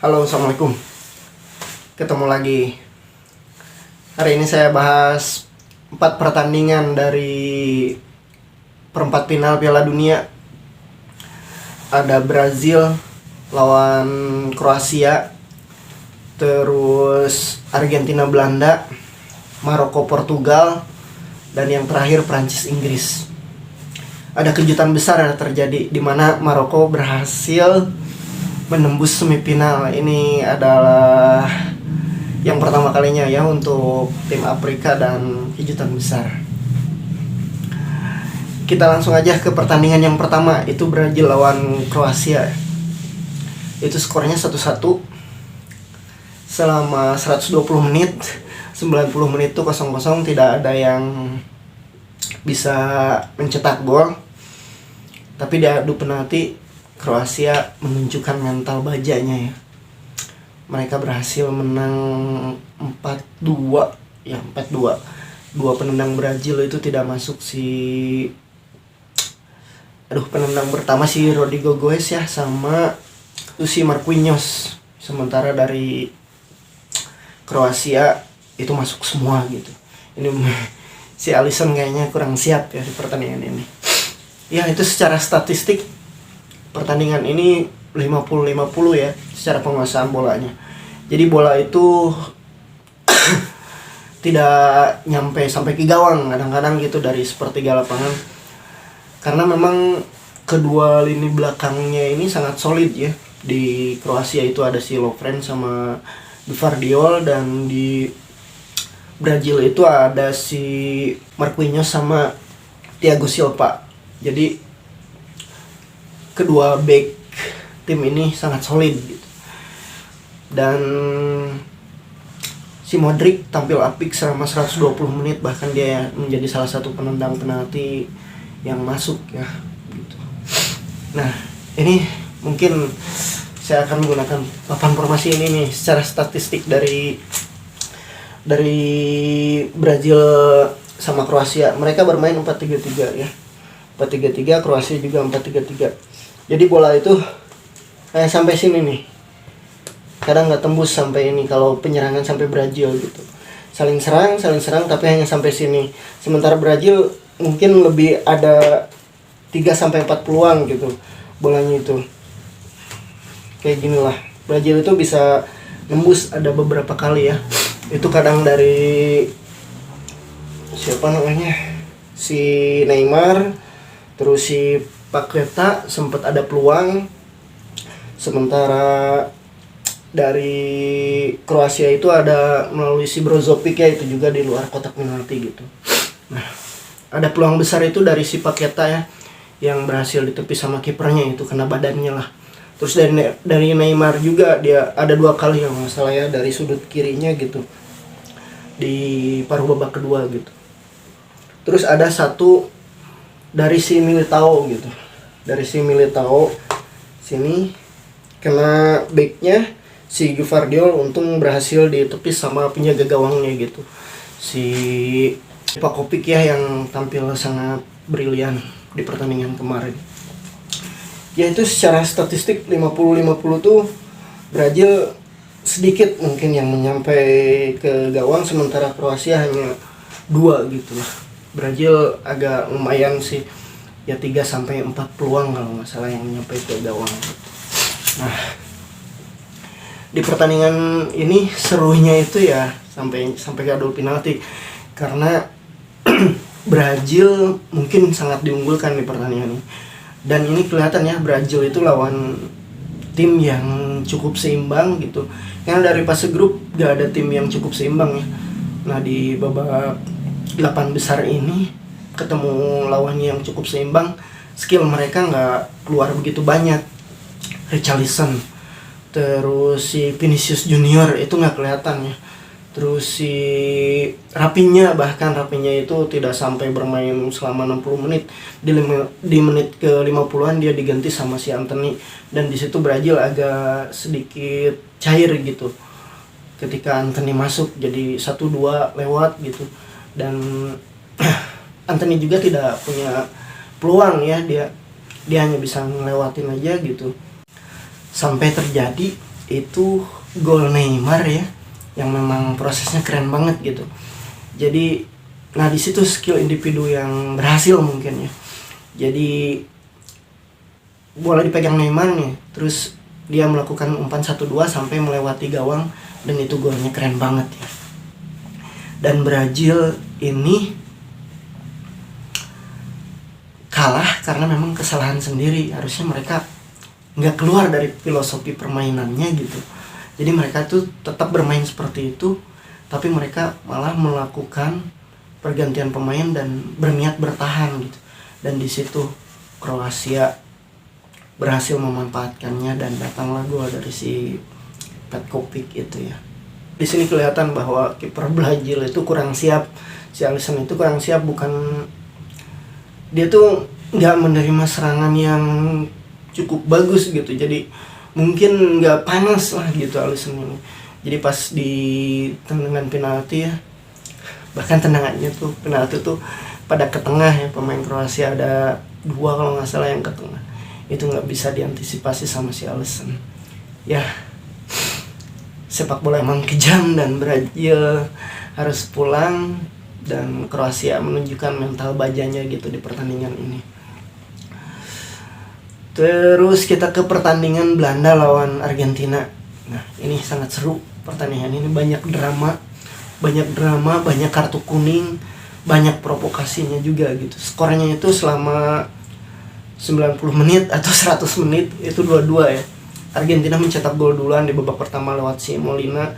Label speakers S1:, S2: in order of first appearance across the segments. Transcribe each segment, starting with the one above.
S1: Halo, assalamualaikum. Ketemu lagi. Hari ini saya bahas 4 pertandingan dari perempat final Piala Dunia. Ada Brazil lawan Kroasia, terus Argentina Belanda, Maroko Portugal, dan yang terakhir Prancis Inggris. Ada kejutan besar yang terjadi di mana Maroko berhasil menembus semifinal. Ini adalah yang pertama kalinya ya untuk tim Afrika dan kejutan besar. Kita langsung aja ke pertandingan yang pertama, itu Brazil lawan Kroasia. Itu skornya 1-1 selama 120 menit. 90 menit itu 0-0, tidak ada yang bisa mencetak gol. Tapi di adu penalti Kroasia menunjukkan mental bajanya ya. Mereka berhasil menang 4-2 ya, 4-2. Dua penendang Brazil itu tidak masuk, penendang pertama si Rodrigo Goes ya, sama si Marquinhos. Sementara dari Kroasia itu masuk semua gitu. Ini si Alisson kayaknya kurang siap ya di pertandingan ini. Ya, itu secara statistik pertandingan ini 50-50 ya secara penguasaan bolanya. Jadi bola itu tidak nyampe sampai ke gawang kadang-kadang gitu dari sepertiga lapangan. Karena memang kedua lini belakangnya ini sangat solid ya. Di Kroasia itu ada si Lovren sama Gvardiol, dan di Brazil itu ada si Marquinhos sama Thiago Silva. Jadi kedua back tim ini sangat solid gitu. Dan si Modric tampil apik selama 120 menit, bahkan dia menjadi salah satu penendang penalti yang masuk ya gitu. Nah, ini mungkin saya akan menggunakan papan formasi ini nih secara statistik dari Brazil sama Kroasia. Mereka bermain 4-3-3 ya. 4-3-3, Kroasia juga 4-3-3. Jadi bola itu kayak sampai sini nih. Kadang nggak tembus sampai ini kalau penyerangan sampai Brazil gitu. Saling serang tapi hanya sampai sini. Sementara Brazil mungkin lebih ada 3-4 peluang gitu bolanya itu. Kayak gini lah. Brazil itu bisa nembus ada beberapa kali ya. Itu kadang dari siapa namanya? Si Neymar, terus si Paqueta sempat ada peluang. Sementara dari Kroasia itu ada melalui si Brozovic ya, itu juga di luar kotak penalti gitu. Nah, ada peluang besar itu dari si Paqueta ya, yang berhasil ditepis sama kipernya, itu kena badannya lah. Terus dari Neymar juga dia ada 2 kali yang masalah ya dari sudut kirinya gitu di paruh babak kedua gitu. Terus ada satu dari si Militao gitu. Dari si Militao sini kena backnya si Gvardiol, untung berhasil ditepis sama penjaga gawangnya gitu. Si Pakovic ya yang tampil sangat brilian di pertandingan kemarin. Ya, itu secara statistik 50-50 tuh Brazil sedikit mungkin yang menyampai ke gawang, sementara Kroasia hanya 2 gitu lah. Brazil agak lumayan sih ya, 3-4 peluang kalau nggak salah yang nyampe ke gawang. Nah, di pertandingan ini serunya itu ya sampai ke adu penalti, karena Brazil mungkin sangat diunggulkan di pertandingan ini. Dan ini kelihatan ya, Brazil itu lawan tim yang cukup seimbang gitu. Karena dari fase grup gak ada tim yang cukup seimbang ya. Nah, di babak 8 besar ini ketemu lawan yang cukup seimbang, skill mereka nggak keluar begitu banyak. Richarlison, terus si Vinicius Junior itu nggak kelihatan ya. Terus si Rafinha itu tidak sampai bermain selama 60 menit. Di menit ke 50-an dia diganti sama si Antony, dan di situ Brazil agak sedikit cair gitu. Ketika Antony masuk jadi 1-2 lewat gitu. Dan Antony juga tidak punya peluang ya, dia hanya bisa ngelewatin aja gitu. Sampai terjadi itu gol Neymar ya, yang memang prosesnya keren banget gitu. Jadi nah di situ skill individu yang berhasil mungkin ya. Jadi bola dipegang Neymar nih, terus dia melakukan umpan 1-2 sampai melewati gawang, dan itu golnya keren banget ya. Dan Brazil ini kalah karena memang kesalahan sendiri. Harusnya mereka nggak keluar dari filosofi permainannya gitu. Jadi mereka tuh tetap bermain seperti itu, tapi mereka malah melakukan pergantian pemain dan berniat bertahan gitu. Dan di situ Kroasia berhasil memanfaatkannya dan datanglah gol dari si Petkovic itu ya. Di sini kelihatan bahwa kiper Brazil itu kurang siap. Si Alisson itu kurang siap, bukan dia tuh nggak menerima serangan yang cukup bagus gitu. Jadi mungkin nggak panas lah gitu Alisson ini. Jadi pas di tendangan penalti ya, bahkan tendangannya tuh penalti tuh pada ke tengah ya, pemain Kroasia ada 2 kalau nggak salah yang ke tengah. Itu nggak bisa diantisipasi sama si Alisson. Ya, sepak bola emang kejam dan Brazil harus pulang, dan Kroasia menunjukkan mental bajanya gitu di pertandingan ini. Terus kita ke pertandingan Belanda lawan Argentina. Nah, ini sangat seru pertandingan ini, banyak drama, banyak kartu kuning, banyak provokasinya juga gitu. Skornya itu selama 90 menit atau 100 menit itu 2-2 ya. Argentina mencetak gol duluan di babak pertama lewat si Molina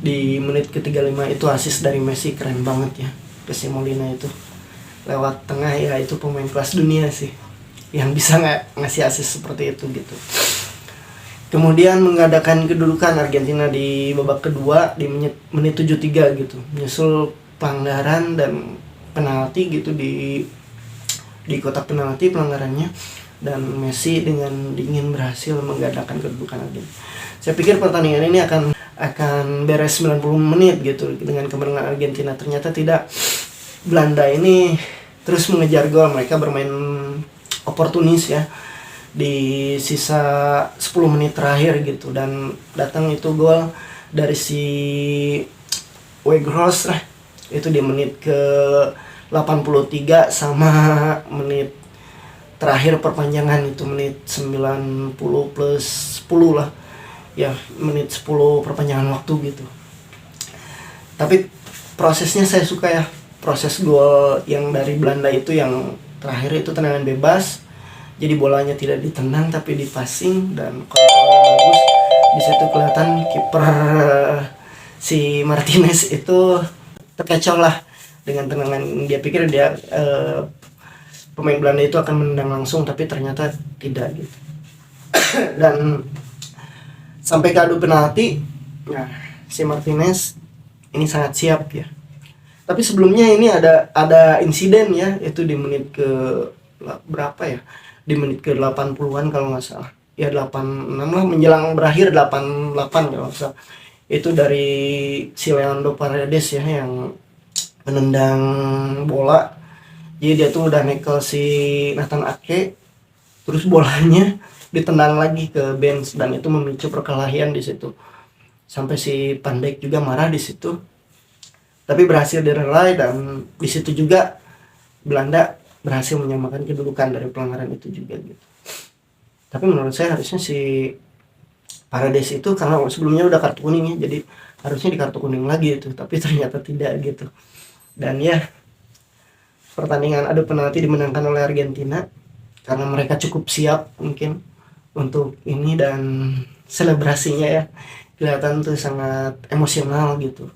S1: di menit ke-35. Itu assist dari Messi, keren banget ya. Ke si Molina itu lewat tengah ya, itu pemain kelas dunia sih yang bisa ngasih assist seperti itu gitu. Kemudian mengadakan kedudukan Argentina di babak kedua di menit 73 gitu, menyusul pelanggaran dan penalti gitu di kotak penalti pelanggarannya, dan Messi dengan dingin berhasil menggandakan kedudukan Argentina. Saya pikir pertandingan ini akan beres 90 menit gitu dengan kemenangan Argentina. Ternyata tidak. Belanda ini terus mengejar gol, mereka bermain oportunis ya di sisa 10 menit terakhir gitu, dan datang itu gol dari si Weghorst lah, itu di menit ke 83 sama menit terakhir perpanjangan, itu menit 90 plus 10 lah ya, menit 10 perpanjangan waktu gitu. Tapi prosesnya saya suka ya, proses gol yang dari Belanda itu yang terakhir itu tendangan bebas, jadi bolanya tidak ditendang tapi dipassing, dan kontrolnya bagus. Di situ kelihatan kiper si Martinez itu terkecoh lah dengan tendangan. Dia pikir dia pemain Belanda itu akan menendang langsung, tapi ternyata tidak gitu. Dan sampai ke adu penalti, nah si Martinez ini sangat siap ya. Tapi sebelumnya ini ada insiden ya, itu di menit ke berapa ya? Di menit ke 80-an kalau nggak salah. Ya 86 lah, menjelang berakhir 88 kalau nggak salah. Itu dari si Leandro Paredes ya, yang menendang bola. Jadi dia tuh udah nekel si Nathan Ake, terus bolanya ditendang lagi ke bench, dan itu memicu perkelahian di situ. Sampai si Van Dijk juga marah di situ. Tapi berhasil direlai, dan di situ juga Belanda berhasil menyamakan kedudukan dari pelanggaran itu juga gitu. Tapi menurut saya harusnya si Paredes itu, karena sebelumnya udah kartu kuning ya, jadi harusnya di kartu kuning lagi itu, tapi ternyata tidak gitu. Dan ya, pertandingan adu penalti dimenangkan oleh Argentina karena mereka cukup siap mungkin untuk ini, dan selebrasinya ya kelihatan tuh sangat emosional gitu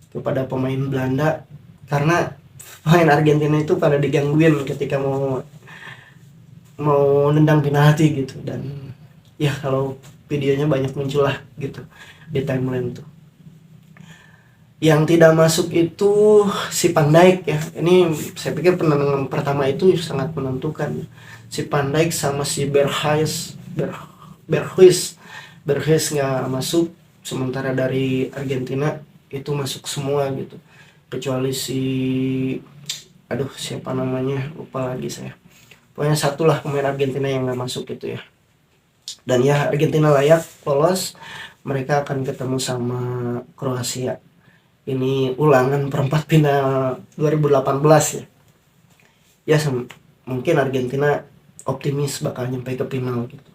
S1: kepada pemain Belanda, karena pemain Argentina itu pada digangguin ketika mau nendang penalti gitu. Dan ya kalau videonya banyak muncul lah gitu di timeline tuh. Yang tidak masuk itu si Van Dijk ya. Ini saya pikir penendangan pertama itu sangat menentukan. Si Van Dijk sama si Berghuis nggak masuk, sementara dari Argentina itu masuk semua gitu, kecuali si siapa namanya, lupa lagi saya. Pokoknya satu lah pemain Argentina yang nggak masuk gitu ya. Dan ya Argentina layak lolos, mereka akan ketemu sama Kroasia. Ini ulangan perempat final 2018 ya. Ya mungkin Argentina optimis bakal nyampe ke final gitu.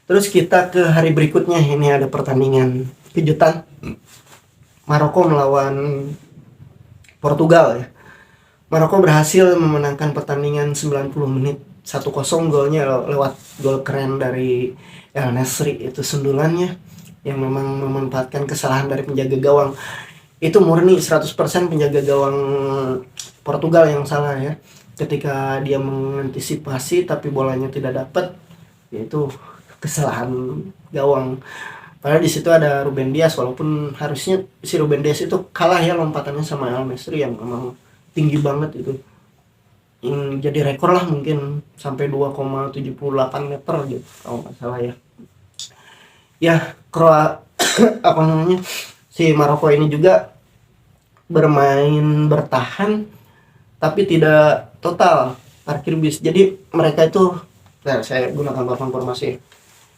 S1: Terus kita ke hari berikutnya, ini ada pertandingan kejutan. Maroko melawan Portugal ya. Maroko berhasil memenangkan pertandingan 90 menit 1-0, golnya lewat gol keren dari El Nesri, itu sundulannya yang memang memanfaatkan kesalahan dari penjaga gawang. Itu murni 100% penjaga gawang Portugal yang salah ya. Ketika dia mengantisipasi tapi bolanya tidak dapat, yaitu kesalahan gawang. Padahal di situ ada Ruben Dias, walaupun harusnya si Ruben Dias itu kalah ya lompatannya sama El Nesri yang memang tinggi banget itu. Jadi rekor lah, mungkin sampai 2,78 meter gitu kalau nggak salah ya. Ya apa namanya, si Maroko ini juga bermain bertahan tapi tidak total parkir bis. Jadi mereka itu, saya gunakan beberapa informasi.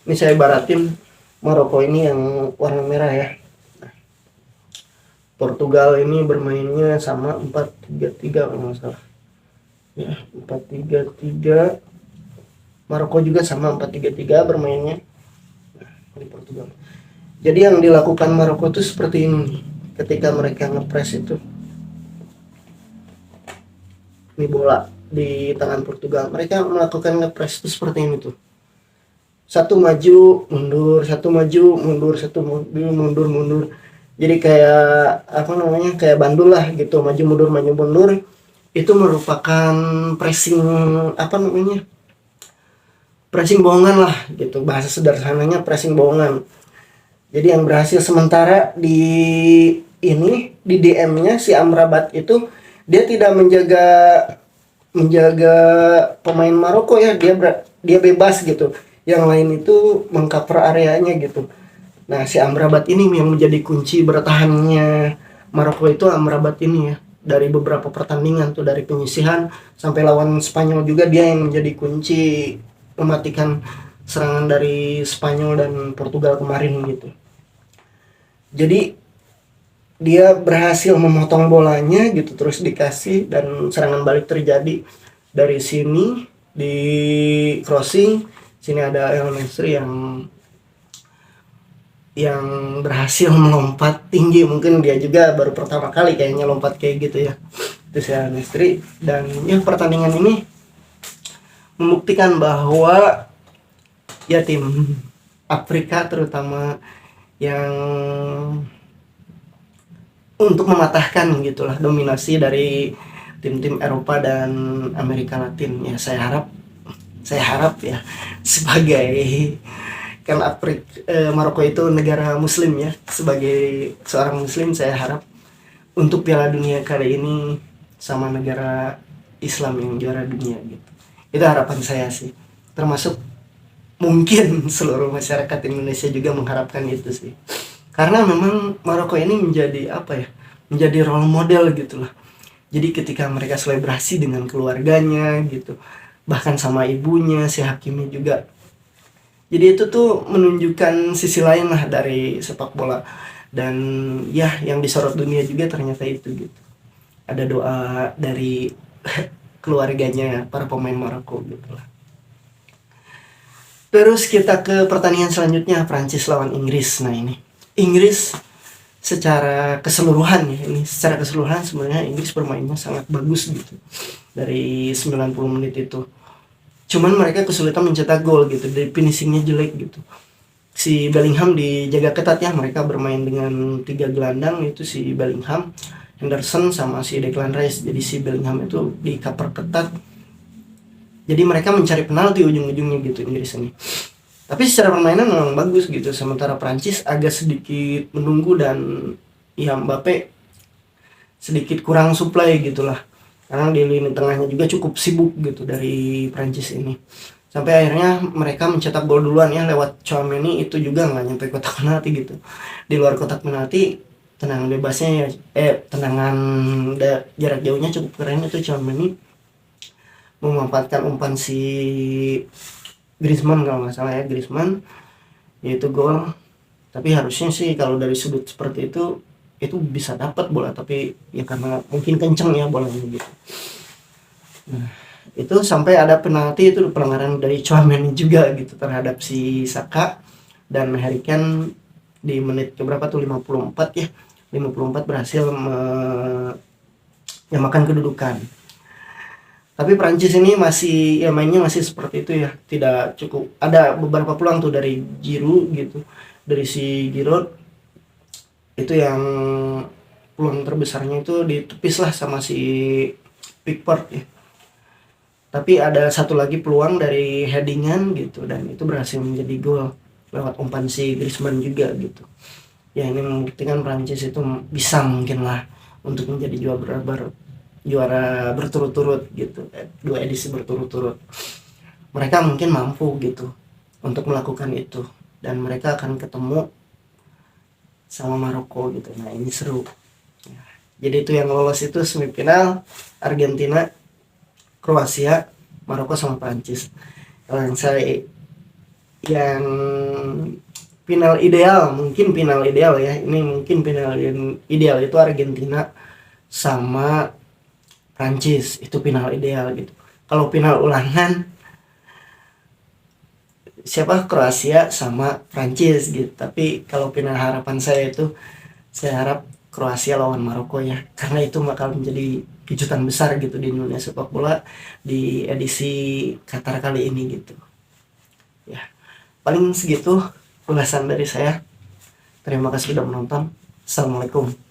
S1: Ini saya ibaratin Maroko ini yang warna merah ya. Portugal ini bermainnya sama 4-3-3 kalau nggak salah. Ya, 4-3-3. Maroko juga sama 4-3-3 bermainnya. Nah, di Portugal. Jadi yang dilakukan Maroko itu seperti ini nih. Ketika mereka ngepres itu, ini bola di tangan Portugal, mereka melakukan ngepres itu seperti ini tuh. Satu maju mundur, satu maju mundur, satu mundur. Jadi kayak apa namanya, kayak bandul lah gitu, maju mundur. Itu merupakan pressing, apa namanya, pressing bohongan lah gitu, bahasa sederhananya pressing bohongan. Jadi yang berhasil sementara di ini, di DM-nya si Amrabat itu, dia tidak menjaga pemain Maroko ya, dia bebas gitu. Yang lain itu mengcover areanya gitu. Nah, si Amrabat ini yang menjadi kunci bertahannya Maroko itu, Amrabat ini ya. Dari beberapa pertandingan tuh, dari penyisihan sampai lawan Spanyol juga dia yang menjadi kunci mematikan serangan dari Spanyol dan Portugal kemarin gitu. Jadi dia berhasil memotong bolanya gitu, terus dikasih, dan serangan balik terjadi dari sini di crossing. Sini ada El Nesri yang berhasil melompat tinggi, mungkin dia juga baru pertama kali kayaknya lompat kayak gitu ya. Itu si El Nesri. Dan ya pertandingan ini membuktikan bahwa ya tim Afrika terutama yang untuk mematahkan gitulah dominasi dari tim-tim Eropa dan Amerika Latin ya. Saya harap ya, sebagai kan Maroko itu negara muslim ya, sebagai seorang muslim saya harap untuk Piala Dunia kali ini sama negara Islam yang juara dunia gitu. Itu harapan saya sih, termasuk mungkin seluruh masyarakat Indonesia juga mengharapkan itu sih, karena memang Maroko ini menjadi menjadi role model gitulah. Jadi ketika mereka selebrasi dengan keluarganya gitu, bahkan sama ibunya si Hakimi juga. Jadi itu tuh menunjukkan sisi lain lah dari sepak bola. Dan ya yang disorot dunia juga ternyata itu gitu. Ada doa dari keluarganya para pemain Maroko gitu lah. Terus kita ke pertandingan selanjutnya, Prancis lawan Inggris. Nah ini Inggris secara keseluruhan sebenarnya Inggris bermainnya sangat bagus gitu. Dari 90 menit itu. Cuman mereka kesulitan mencetak gol gitu, dari finishingnya jelek gitu. Si Bellingham dijaga ketat ya, mereka bermain dengan 3 gelandang, itu si Bellingham, Henderson sama si Declan Rice. Jadi si Bellingham itu di cover ketat. Jadi mereka mencari penalti ujung-ujungnya gitu Inggris ini. Tapi secara permainan memang bagus gitu, sementara Prancis agak sedikit menunggu dan ya Mbappe sedikit kurang supply gitulah. Karena di lini tengahnya juga cukup sibuk gitu dari Prancis ini. Sampai akhirnya mereka mencetak gol duluan ya lewat Tchouaméni, itu juga nggak nyampe kotak penalti gitu. Di luar kotak penalti, tendangan bebasnya jarak jauhnya cukup keren itu Tchouaméni, memanfaatkan umpan si Griezmann kalau nggak salah ya, Griezmann yaitu gol. Tapi harusnya sih kalau dari sudut seperti itu bisa dapat bola, tapi ya karena mungkin kenceng ya bolanya gitu. Nah, itu sampai ada penalti, itu pelanggaran dari Tchouaméni juga gitu terhadap si Saka, dan Harry Kane di menit keberapa tuh, 54 ya, 54 berhasil menyamakan kedudukan. Tapi Prancis ini masih ya mainnya masih seperti itu ya, tidak cukup. Ada beberapa peluang tuh dari Giroud gitu, dari si Giroud itu yang peluang terbesarnya itu ditepis lah sama si Pickford ya. Tapi ada satu lagi peluang dari headingan gitu, dan itu berhasil menjadi gol lewat umpan si Griezmann juga gitu. Ya ini membuktikan Prancis itu bisa mungkin lah untuk menjadi juara berturut-turut gitu, 2 edisi berturut-turut. Mereka mungkin mampu gitu untuk melakukan itu, dan mereka akan ketemu sama Maroko gitu. Nah ini seru. Jadi itu yang lolos itu semifinal Argentina, Kroasia, Maroko sama Prancis. Kalau yang final ideal, mungkin final ideal ya, ini mungkin final ideal itu Argentina sama Prancis, itu final ideal gitu. Kalau final ulangan siapa, Kroasia sama Prancis gitu. Tapi kalau final harapan saya itu, saya harap Kroasia lawan Maroko ya, karena itu bakal menjadi kejutan besar gitu di dunia sepak bola di edisi Qatar kali ini gitu ya. Paling segitu ulasan dari saya. Terima kasih sudah menonton. Assalamualaikum.